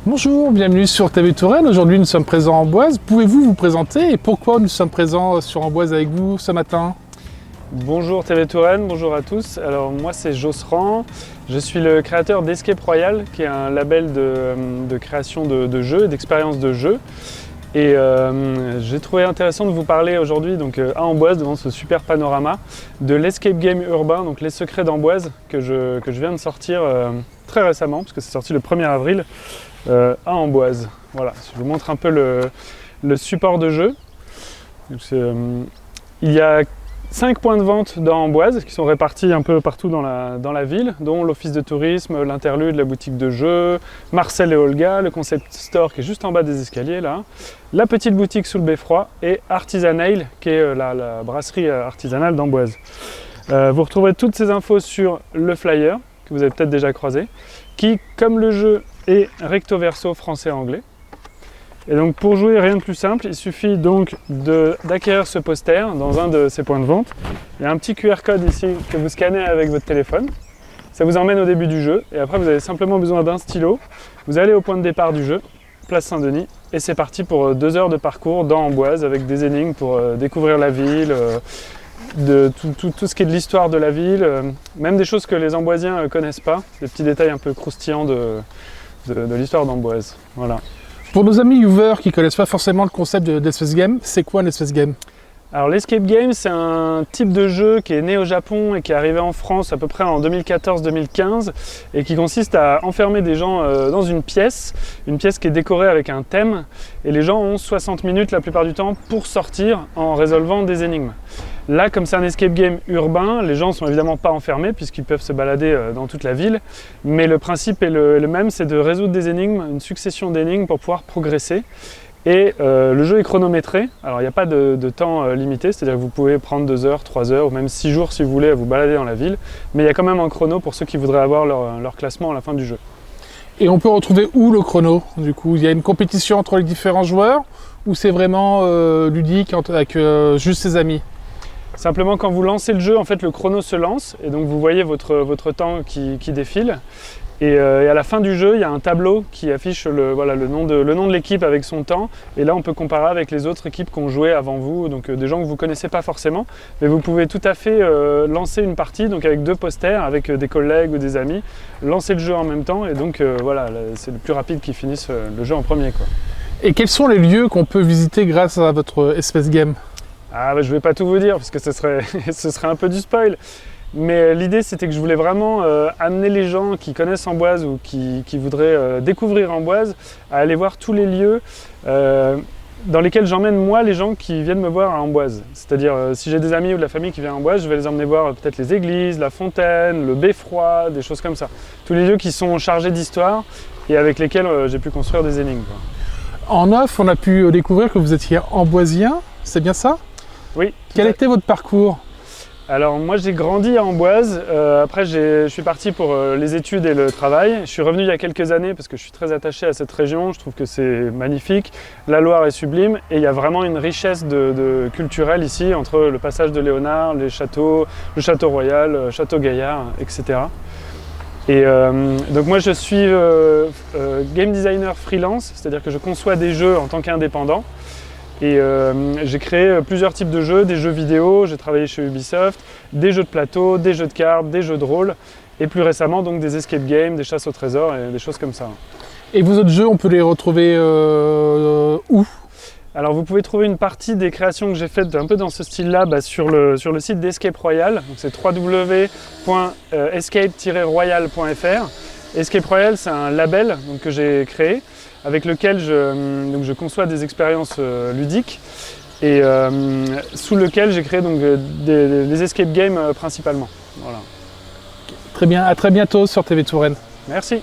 Bonjour, bienvenue sur TV Touraine. Aujourd'hui, nous sommes présents à Amboise. Pouvez-vous vous présenter et pourquoi nous sommes présents sur Amboise avec vous ce matin? Bonjour TV Touraine, bonjour à tous. Alors moi c'est Josserand, je suis le créateur d'Escape Royal, qui est un label de création de jeux et d'expériences de jeux. Et j'ai trouvé intéressant de vous parler aujourd'hui donc à Amboise, devant ce super panorama, de l'escape game urbain, donc Les Secrets d'Amboise, que je viens de sortir très récemment, parce que c'est sorti le 1er avril à Amboise. Voilà, je vous montre un peu le support de jeu. Donc, il y a 5 points de vente dans Amboise qui sont répartis un peu partout dans la ville, dont l'office de tourisme, l'Interlude, la boutique de jeux, Marcel et Olga, le concept store qui est juste en bas des escaliers là, la petite boutique sous le beffroi et Artisanale qui est la brasserie artisanale d'Amboise. Vous retrouverez toutes ces infos sur le flyer que vous avez peut-être déjà croisé, qui, comme le jeu, est recto verso français-anglais. Et donc pour jouer, rien de plus simple, il suffit donc d'acquérir ce poster dans un de ces points de vente. Il y a un petit QR code ici que vous scannez avec votre téléphone. Ça vous emmène au début du jeu et après vous avez simplement besoin d'un stylo. Vous allez au point de départ du jeu, place Saint-Denis, et c'est parti pour 2 heures de parcours dans Amboise avec des énigmes pour découvrir la ville, tout ce qui est de l'histoire de la ville, même des choses que les Amboisiens ne connaissent pas, des petits détails un peu croustillants de l'histoire d'Amboise. Voilà. Pour nos amis viewers qui ne connaissent pas forcément le concept d'espace game, c'est quoi un espace game? Alors l'escape game, c'est un type de jeu qui est né au Japon et qui est arrivé en France à peu près en 2014-2015 et qui consiste à enfermer des gens dans une pièce qui est décorée avec un thème, et les gens ont 60 minutes la plupart du temps pour sortir en résolvant des énigmes. Là, comme c'est un escape game urbain, les gens ne sont évidemment pas enfermés puisqu'ils peuvent se balader dans toute la ville, mais le principe est le même, c'est de résoudre des énigmes, une succession d'énigmes pour pouvoir progresser. Et le jeu est chronométré, alors il n'y a pas de temps limité, c'est-à-dire que vous pouvez prendre 2 heures, 3 heures ou même 6 jours si vous voulez à vous balader dans la ville, mais il y a quand même un chrono pour ceux qui voudraient avoir leur classement à la fin du jeu. Et on peut retrouver où le chrono du coup? Il y a une compétition entre les différents joueurs ou c'est vraiment ludique avec juste ses amis? Simplement quand vous lancez le jeu, en fait le chrono se lance et donc vous voyez votre temps qui défile. Et à la fin du jeu, il y a un tableau qui affiche le nom de l'équipe avec son temps. Et là, on peut comparer avec les autres équipes qui ont joué avant vous, donc des gens que vous ne connaissez pas forcément. Mais vous pouvez tout à fait lancer une partie donc avec 2 posters, avec des collègues ou des amis, lancer le jeu en même temps. Et donc voilà, c'est le plus rapide qui finisse le jeu en premier, quoi. Et quels sont les lieux qu'on peut visiter grâce à votre espace game? Ah, bah, je ne vais pas tout vous dire, parce que ce serait un peu du spoil. Mais l'idée, c'était que je voulais vraiment amener les gens qui connaissent Amboise ou qui voudraient découvrir Amboise à aller voir tous les lieux dans lesquels j'emmène moi les gens qui viennent me voir à Amboise. C'est-à-dire, si j'ai des amis ou de la famille qui viennent à Amboise, je vais les emmener voir peut-être les églises, la fontaine, le beffroi, des choses comme ça. Tous les lieux qui sont chargés d'histoire et avec lesquels j'ai pu construire des énigmes, quoi. En off, on a pu découvrir que vous étiez amboisien, c'est bien ça? Oui. Quel était votre parcours? Alors moi j'ai grandi à Amboise, après je suis parti pour les études et le travail. Je suis revenu il y a quelques années parce que je suis très attaché à cette région, je trouve que c'est magnifique. La Loire est sublime et il y a vraiment une richesse culturelle ici entre le passage de Léonard, les châteaux, le château royal, le château Gaillard, etc. Et donc moi je suis game designer freelance, c'est-à-dire que je conçois des jeux en tant qu'indépendant. Et j'ai créé plusieurs types de jeux, des jeux vidéo, j'ai travaillé chez Ubisoft, des jeux de plateau, des jeux de cartes, des jeux de rôle, et plus récemment donc des escape games, des chasses au trésor et des choses comme ça. Et vos autres jeux, on peut les retrouver où? Alors vous pouvez trouver une partie des créations que j'ai faites un peu dans ce style-là sur le site d'Escape Royal, donc c'est www.escape-royal.fr. Escape Royal, c'est un label donc, que j'ai créé, avec lequel je conçois des expériences ludiques et sous lequel j'ai créé donc, des escape games principalement. Voilà. Très bien, à très bientôt sur TV Touraine. Merci.